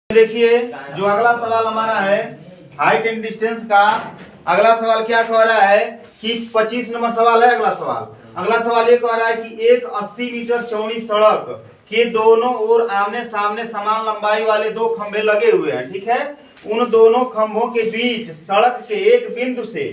देखिए जो अगला सवाल हमारा है हाइट एंड डिस्टेंस का। अगला सवाल क्या कह रहा है कि 25 नंबर सवाल है। अगला सवाल ये कह रहा है कि एक 80 मीटर चौड़ी सड़क के दोनों ओर आमने सामने समान लंबाई वाले दो खंभे लगे हुए हैं। ठीक है, उन दोनों खंभों के बीच सड़क के एक बिंदु से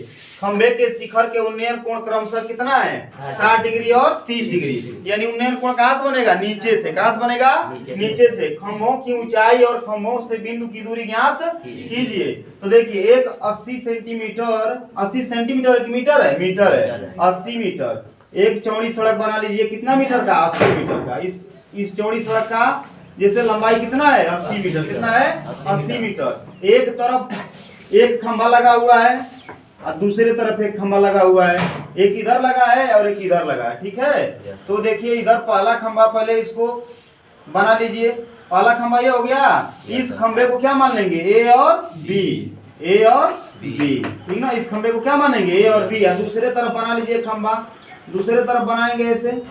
खंभे के शिखर के उन्नयन कोण क्रमशः कितना है? 60 डिग्री और 30 डिग्री। यानी उन्नयन कोण कहां से बनेगा? नीचे से। कहां से बनेगा? नीचे से। खंभों की ऊंचाई और खंभों से बिंदु की दूरी ज्ञात कीजिए। तो देखिए एक 80 सेंटीमीटर, 80 सेंटीमीटर की मीटर है, मीटर है 80 मीटर। एक चौड़ी सड़क बना लीजिए, कितना मीटर का? 80 मीटर का। इस चौड़ी सड़क का जैसे लंबाई कितना है? 80 मीटर। कितना है? 80 मीटर। एक तरफ एक खंभा लगा हुआ है और दूसरी तरफ एक खंभा लगा हुआ है। एक इधर लगा है और एक इधर लगा है। ठीक है, तो देखिए इधर पहला खंभा, पहले इसको बना लीजिए। पहला खंभा ये हो गया। इस खंभे को क्या मान लेंगे? ए और बी। ए और बी, ठीक ना। इस खंभे को क्या मानेंगे? ए और बी। दूसरे तरफ बना लीजिए खंभा, दूसरे तरफ बनाएंगे ऐसे।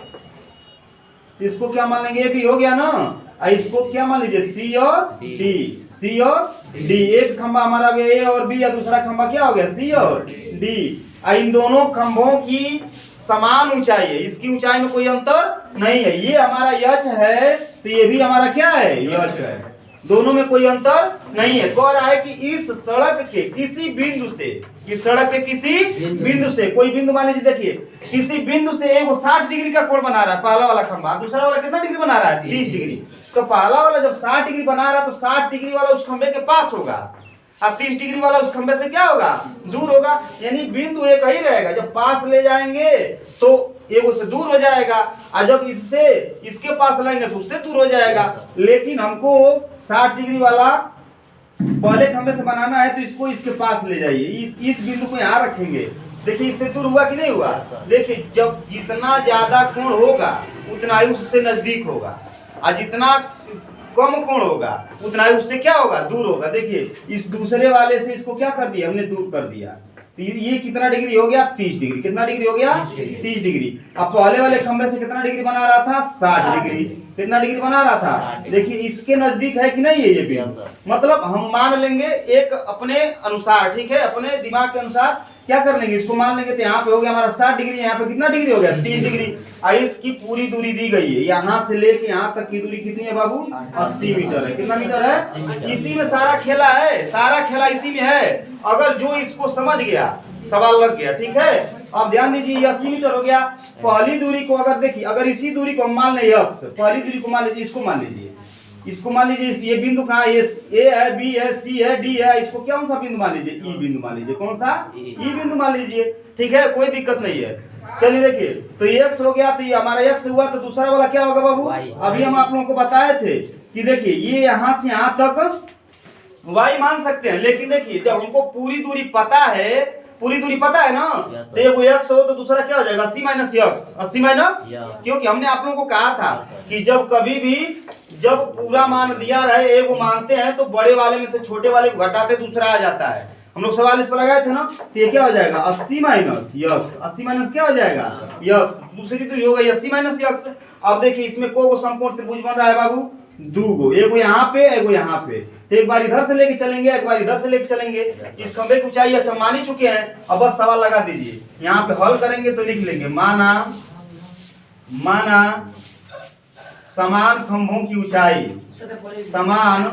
इसको क्या मान लेंगे? ए बी हो गया ना। इसको क्या मान लीजिए? सी और डी। सी और डी। एक खंभा हमारा हो गया ए और बी, या दूसरा खंभा क्या हो गया? सी और डी। इन दोनों खंभों की समान ऊंचाई है, इसकी ऊंचाई में कोई अंतर नहीं है। ये हमारा यच है तो ये भी हमारा क्या है? यच है। दोनों में कोई अंतर नहीं है। कह रहा है कि इस सड़क के किसी बिंदु से, इस सड़क के किसी बिंदु से, कोई बिंदु मान लीजिए, देखिए किसी बिंदु से एक 60 डिग्री का कोण बना रहा है पहला वाला खंभा, दूसरा वाला कितना डिग्री बना रहा है? 30 डिग्री। तो पहला वाला जब 60 डिग्री बना रहा है तो 60 डिग्री वाला उस खंभे के पास होगा और 30 डिग्री वाला उस खंभे से क्या होगा? दूर होगा। यानी बिंदु एक ही रहेगा। जब पास ले जाएंगे तो एक उससे दूर हो जाएगा, और जब इससे इसके पास लाएंगे तो उससे दूर हो जाएगा। लेकिन हमको 60 डिग्री वाला पहले खंभे से बनाना है तो इसको इसके पास ले जाइए। इस बिंदु को यहाँ रखेंगे। देखिए इससे दूर हुआ कि नहीं हुआ? देखिए जब जितना ज्यादा कोण होगा उतना ही उससे नजदीक होगा, और जितना कम कोण होगा उतना ही उससे क्या होगा? दूर होगा। देखिए इस दूसरे वाले से इसको क्या कर दिया? हमने दूर कर दिया। तो ये कितना डिग्री हो गया? 30 डिग्री। कितना डिग्री हो गया? 30 डिग्री। अब पहले वाले खंभे से कितना डिग्री बना रहा था? 60 डिग्री। कितना डिग्री बना रहा था? देखिए इसके नजदीक है कि नहीं है ये बिंदु? मतलब हम मान लेंगे एक अपने अनुसार, ठीक है, अपने दिमाग के अनुसार क्या कर लेंगे, इसको मान लेंगे। तो यहाँ पे हो गया हमारा 60 डिग्री, यहाँ पे कितना डिग्री हो गया? 30 डिग्री। इसकी पूरी दूरी दी गई है, यहाँ से लेके यहाँ तक की दूरी कितनी है बाबू? 80 मीटर है। कितना मीटर है? इसी में सारा खेला है, सारा खेला इसी में है। अगर जो इसको समझ गया सवाल लग गया। ठीक है, अब ध्यान दीजिए 80 मीटर हो गया। पहली दूरी को अगर देखिए, अगर इसी दूरी को मान लें अक्स, पहली दूरी को मान लीजिए, इसको मान लीजिए, इसको मान लीजिए। ये बिंदु कहाँ है? ए है, बी है, सी है, डी है। इसको कौन सा बिंदु मान लीजिए? ई बिंदु मान लीजिए। कौन सा? ई बिंदु मान लीजिए। ठीक है, कोई दिक्कत नहीं है। चलिए देखिए, तो एक्स हो गया, तो ये हमारा एक्स हुआ। तो दूसरा वाला क्या होगा बाबू? अभी हम आप लोगों को बताए थे कि देखिए ये यहाँ से यहाँ तक वाई मान सकते हैं। लेकिन देखिए जब हमको पूरी दूरी पता है, पूरी दूरी पता है ना, तो एक एक्स हो तो दूसरा क्या हो जाएगा? 80 माइनस एक्स। 80 माइनस, क्योंकि हमने आप लोगों को कहा था कि जब कभी भी जब पूरा मान दिया रहे, एक को मानते हैं तो बड़े वाले में से छोटे वाले को घटाते दूसरा आ जाता है। हम लोग सवाल इस पर लगाए थे ना, तो ये क्या हो जाएगा? 80 माइनस एक्स। 80 माइनस क्या हो जाएगा? एक्स। दूसरी दूरी हो गई 80 माइनस एक्स। अब देखिए इसमें को समकोण त्रिभुज बन रहा है बाबू? दो गो, एक यहाँ पे, एक यहाँ पे। तो एक बार इधर से लेके चलेंगे, एक बार इधर से लेके चलेंगे। इस खंभे की ऊंचाई अच्छा मान ही चुके हैं। अब बस सवाल लगा दीजिए। यहाँ पे हल करेंगे तो लिख लेंगे माना समान खंभों की ऊंचाई, समान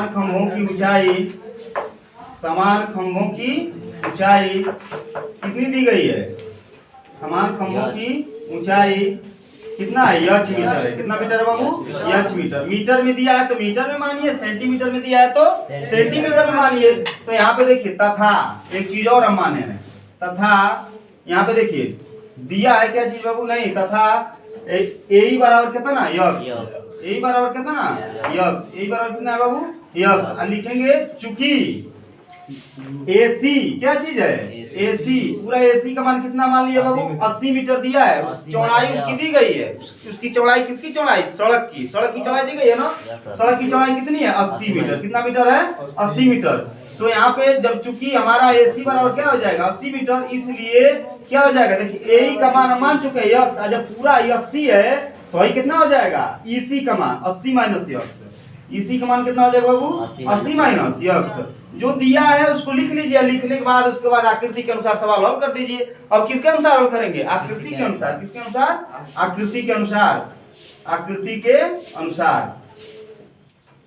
खंभों की ऊंचाई, समान खंभों की ऊंचाई कितनी दी गई है? समान खंभों की ऊंचाई कितना है? यच मीटर है। कितना मीटर है बाबू? यच मीटर। मीटर में दिया है तो मीटर में मानिए, सेंटीमीटर में दिया है तो सेंटीमीटर में मानिए। तो यहाँ पे देखिए तथा एक चीज और हम माने हैं, तथा यहाँ पे देखिए दिया है क्या चीज बाबू? नहीं, तथा ए बराबर कितना? यक्स। ए बराबर कितना? यक्स। ए बराबर कितना है बाबू? यक्स। लिखेंगे चूंकि AC क्या चीज है? AC। पूरा AC का मान कितना मान लिया बाबू? 80 मीटर दिया है। चौड़ाई उसकी दी गई है। उसकी चौड़ाई, किसकी चौड़ाई? सड़क की। सड़क की चौड़ाई दी गई है ना। सड़क की चौड़ाई कितनी है? 80 मीटर। कितना मीटर है? 80 मीटर। तो यहाँ पे जब चूंकि हमारा AC बराबर क्या हो जाएगा? 80 मीटर, इसलिए क्या हो जाएगा? देखिए ए का मान हम मान चुके हैं एक्स। जब पूरा 80 है तो वही कितना हो जाएगा? EC का मान 80 माइनस एक्स। इसी का मान कितना हो जाएगा बाबू 80 माइनस यक्स। जो दिया है उसको लिख लीजिए, लिखने के बाद उसके बाद आकृति के अनुसार सवाल हल कर दीजिए। अब किसके अनुसार हल करेंगे? आकृति के अनुसार। किसके अनुसार? आकृति के अनुसार। आकृति के अनुसार,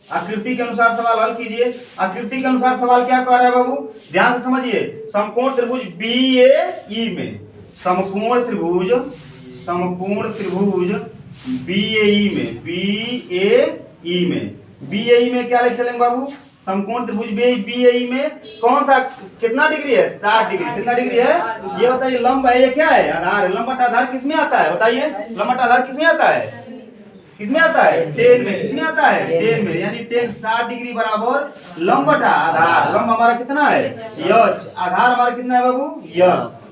आकृति के अनुसार सवाल हल कीजिए। आकृति के अनुसार सवाल क्या कह रहा है बाबू? ध्यान से समझिए। समकोण त्रिभुज BAE में, समकोण त्रिभुज BAE में, BAE में क्या लिख चलेंगे बाबू? समकोण त्रिभुज BAE में कौन सा कितना डिग्री है? 60 डिग्री। कितना डिग्री है ये बताइए? लंब है, ये क्या है? आधार है। लंब बटा आधार किसमें आता है बताइए? लंब बटा आधार किसमें आता है? किसमें आता है? टेन में। किसमें आता है? टेन में। यानी टेन 60 डिग्री बराबर लंब बटा आधार। लंब हमारा कितना है? यच। आधार हमारा कितना है बाबू?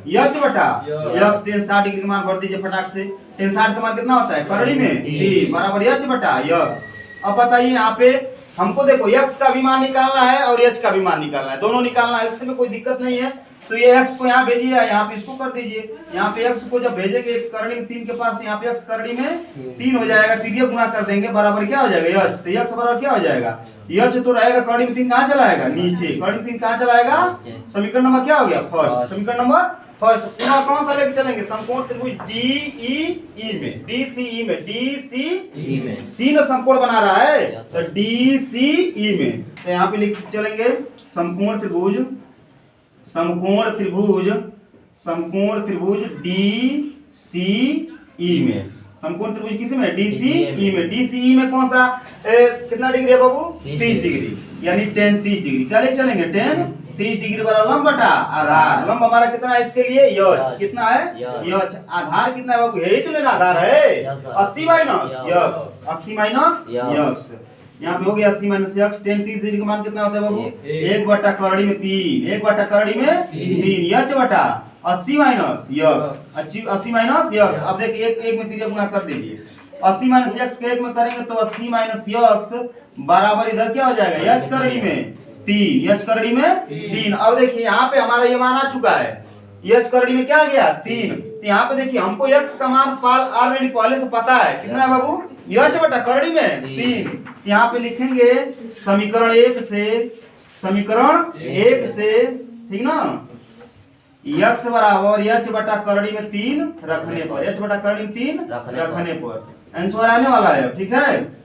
यच बटा यच। टेन 60 डिग्री का मान भर दीजिए फटाक से। टेन 60 का मान कितना होता है? करड़ी में टी बराबर यच बटा यच। अब बताइए यहाँ पे हमको देखो यक्स का भी मान निकालना है और यच का भी मान निकालना है, दोनों निकालना है। इसमें कोई दिक्कत नहीं है। तो ये x को यहाँ भेजिए, यहाँ पे इसको कर दीजिए। यहाँ पे x को जब भेजेंगे करड़ी में 3 के पास, तो यहाँ पे x करड़ी में 3 हो जाएगा। तिरिया गुना कर देंगे बराबर क्या हो जाएगा? यच। तो यक्स बराबर क्या हो जाएगा? यच तो रहेगा। करड़ी में 3 कहाँ चला आएगा? नीचे। करड़ी में 3 कहाँ चला आएगा? समीकरण नंबर क्या हो गया? फर्स्ट। समीकरण नंबर फर्स्ट। पुनः कौन सा लेके चलेंगे? समकोण त्रिभुज DCE में सी न समकोण बना रहा है, तो DCE में। तो यहाँ पे लिख चलेंगे समकोण त्रिभुज DCE में। समकोण त्रिभुज किस में? DCE में। DCE में कौन सा कितना डिग्री है बाबू? 30 डिग्री। यानी 10 30 डिग्री। क्या लेके चलेंगे? 10 30 डिग्री बराबर लंब बटा आधार। लंब हमारा कितना है इसके लिए? यच। कितना है? यच। आधार कितना है बाबू? यही तो लेना आधार है। 80 माइनस यच। 80 माइनस यच। यहाँ पे हो गया 80 माइनस यक्स। 10 30 डिग्री का मान कितना होता है बाबू? 1 बटा करड़ी में 3। 1 बटा करड़ी में 3 यच बटा 80 माइनस यक्स। 80 minus x. अब देखिए एक में 3 गुना कर दीजिए। 80 माइनस यक्स के 1 में करेंगे तो 80 माइनस यक्स बराबर इधर क्या हो जाएगा? यच करड़ी में 3। यच करड़ी में 3। अब देखिए यहाँ पे हमारा ये मान आ चुका है। यच करड़ी में क्या आ गया? 3। तो यहाँ पे देखिए हमको यक्स का मान ऑलरेडी पहले से पता है। कितना है बाबू? यच बटा करड़ी में 3। यहाँ पे लिखेंगे समीकरण 1 से, ठीक ना? यक्स बराबर यच बटा करड़ी में 3 रखने पर, यच बटा करड़ी में 3 रखने पर आंसर आने वाला है। ठीक है?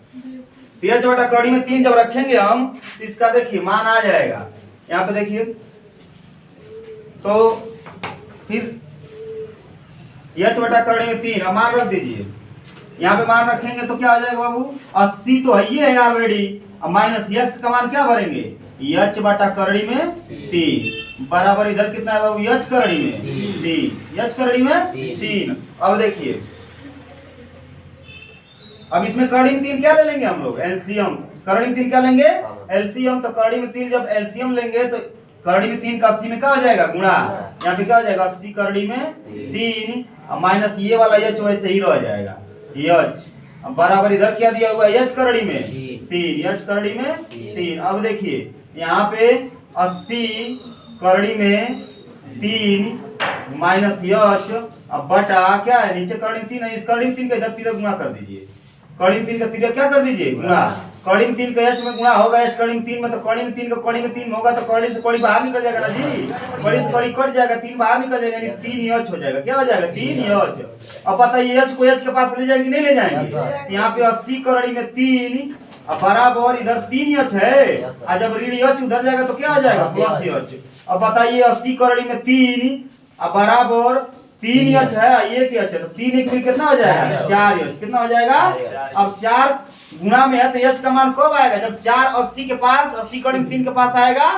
यच बटा करड़ी में 3 जब रखेंगे हम, तो इसका देखिए मान आ जाएगा। यहाँ पे देखिए तो फिर यच बटा करड़ी में 3 मान रख दीजिए। यहाँ पे मान रखेंगे तो क्या हो जाएगा बाबू? 80 तो है ऑलरेडी। अब माइनस यक्स का मान क्या भरेंगे? यच बटा करड़ी में 3 बराबर इधर कितना है बाबू? यच करड़ी में 3। यच करड़ी में 3। अब देखिए अब इसमें करड़ी में 3 क्या ले लेंगे हम लोग? एलसीएम। करड़ी में 3 क्या लेंगे? एलसीएम। तो करड़ी में 3 जब एलसीएम लेंगे तो करड़ी में 3 का 80 में क्या हो जाएगा? गुणा। यहाँ पे क्या हो जाएगा? 80 करड़ी में 3 माइनस ये वाला यच वैसे ही रह जाएगा यच। अब बराबर इधर क्या दिया हुआ है? यच करड़ी में 3। यच करड़ी में 3। अब देखिए यहाँ पे 80 करड़ी में 3 माइनस यच अब बटा क्या है? नीचे करड़ी में 3 है, इस करड़ी में 3 का इधर 3 गुणा कर दीजिए। करड़ी में 3 का 3 क्या कर दीजिए? गुणा। करड़ी में 3 का यच में गुणा होगा। यच करड़ी में 3 में, तो करड़ी में 3 का करड़ी में 3 होगा तो करड़ी से करड़ी बाहर निकल जाएगा ना जी। करड़ी से करड़ी कट जाएगा, 3 बाहर निकल जाएगा, यानी 3 यच हो जाएगा। क्या हो जाएगा? 3 यच। अब बताइए यच को यच के पास ले जाएंगे नहीं ले जाएंगे? यहाँ पे 80 करड़ी में 3 बराबर इधर 3 यच है, और जब ऋण यच उधर जाएगा तो क्या हो जाएगा? Plus h. अब बताइए 80 करड़ी में 3 बराबर 3 यच है, एक यच है, तो 3 एक में कितना हो जाएगा? 4 यच। कितना हो जाएगा? अब 4 गुना में है तो यच का मान कब आएगा? जब 4 80 के पास, 80 करड़ी में 3 के पास आएगा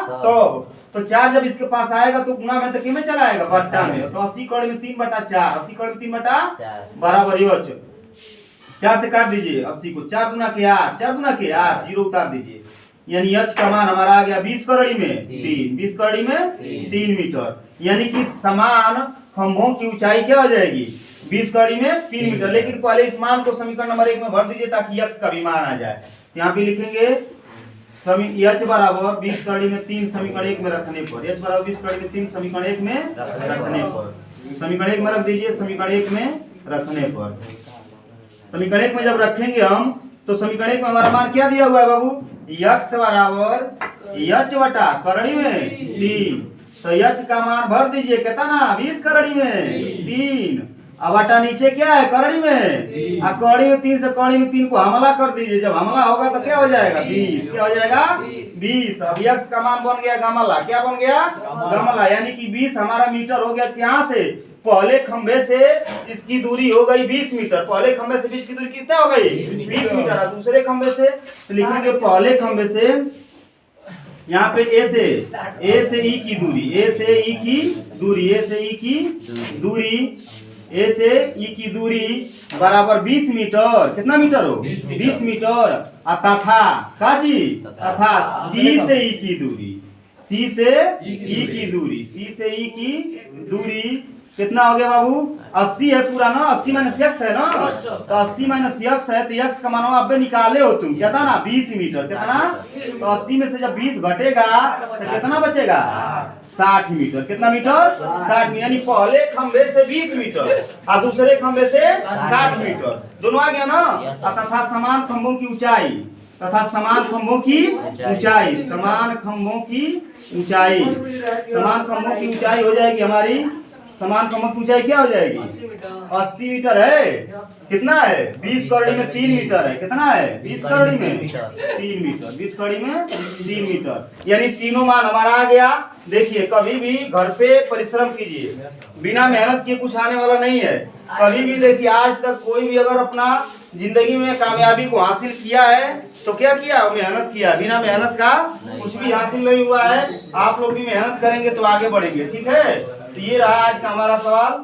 तो 4 जब इसके पास आएगा तो गुना में तो किस में चला आएगा? बट्टा में। तो 80 करड़ी में 3 बटा 4, 80 करड़ी में 3 बटा बराबर यच। 4 से काट दीजिए 80 को। 4 गुना के 8, 4 गुना के 8, 0 उतार दीजिए। यानी यच का मान हमारा आ गया 20 करड़ी में 3। 20 करड़ी में 3 मीटर। यानी कि समान खंभों की ऊंचाई क्या हो जाएगी? 20 करड़ी में 3 मीटर। लेकिन पहले इस मान को समीकरण नंबर 1 में भर दीजिए ताकि यक्स का भी मान आ जाए। यहाँ पे लिखेंगे यच बराबर 20 करड़ी में 3 समीकरण 1 में रखने पर, यच बराबर 20 करड़ी में 3 समीकरण 1 में रखने पर, समीकरण 1 में रख दीजिए। समीकरण 1 में रखने पर, समीकरण 1 में जब रखेंगे हम तो समीकरण एक में हमारा मान क्या दिया हुआ है बाबू, यक्स बराबर यच बटा करड़ी में 3। तो यच का मान भर दीजिए, कितना ना 20 करड़ी में 3। अब बटा नीचे क्या है करड़ी में, अब करड़ी में 3 से करड़ी में 3 को हमला कर दीजिए, जब हमला होगा तो क्या हो जाएगा 20, क्या हो जाएगा 20। अब यक्स का मान बन गया गमला, क्या बन गया गमला, यानी कि 20 हमारा मीटर हो गया। यहाँ से पहले खंबे से इसकी दूरी हो गई 20 मीटर, पहले खंबे से 20 की दूरी कितना हो गई 20 मीटर। और दूसरे खंबे से तो लिखेंगे पहले खंबे से यहाँ पे ए से ई की दूरी, ए से ई की दूरी, ए से ई की दूरी, ए से ई की दूरी बराबर 20 मीटर। कितना मीटर हो 20 मीटर। तथा सी से ई की दूरी, सी से ई की दूरी, सी से ई की दूरी कितना हो गया बाबू 80 है पूरा ना, 80 माइनस यक्स है ना, तो 80 माइनस यक्स है तो यक्स का मान अब निकाले हो तुम, क्या था ना 20 मीटर, कितना तो 80 में से जब 20 घटेगा तो कितना बचेगा 60 मीटर। कितना मीटर 60 मीटर, यानी पहले खंबे से 20 मीटर और दूसरे खंबे से 60 मीटर, दोनों आ गया ना। तथा समान खंभों की ऊंचाई, तथा समान खंभों की ऊंचाई, समान खंभों की ऊंचाई, समान खंभों की ऊंचाई हो जाएगी हमारी, समान खंभों की ऊंचाई क्या हो जाएगी 80 मीटर है। कितना है 20 करड़ी में 3 मीटर है, कितना है 20 करड़ी में 3 मीटर, 20 करड़ी में 3 मीटर, यानी तीनों मान हमारा आ गया। देखिए कभी भी घर पे परिश्रम कीजिए, बिना मेहनत के कुछ आने वाला नहीं है। कभी भी देखिए आज तक कोई भी अगर अपना जिंदगी में कामयाबी को हासिल किया है तो क्या किया, मेहनत किया, बिना मेहनत का कुछ भी हासिल नहीं हुआ है। आप लोग भी मेहनत करेंगे तो आगे बढ़ेंगे, ठीक है। तो ये रहा आज का हमारा सवाल।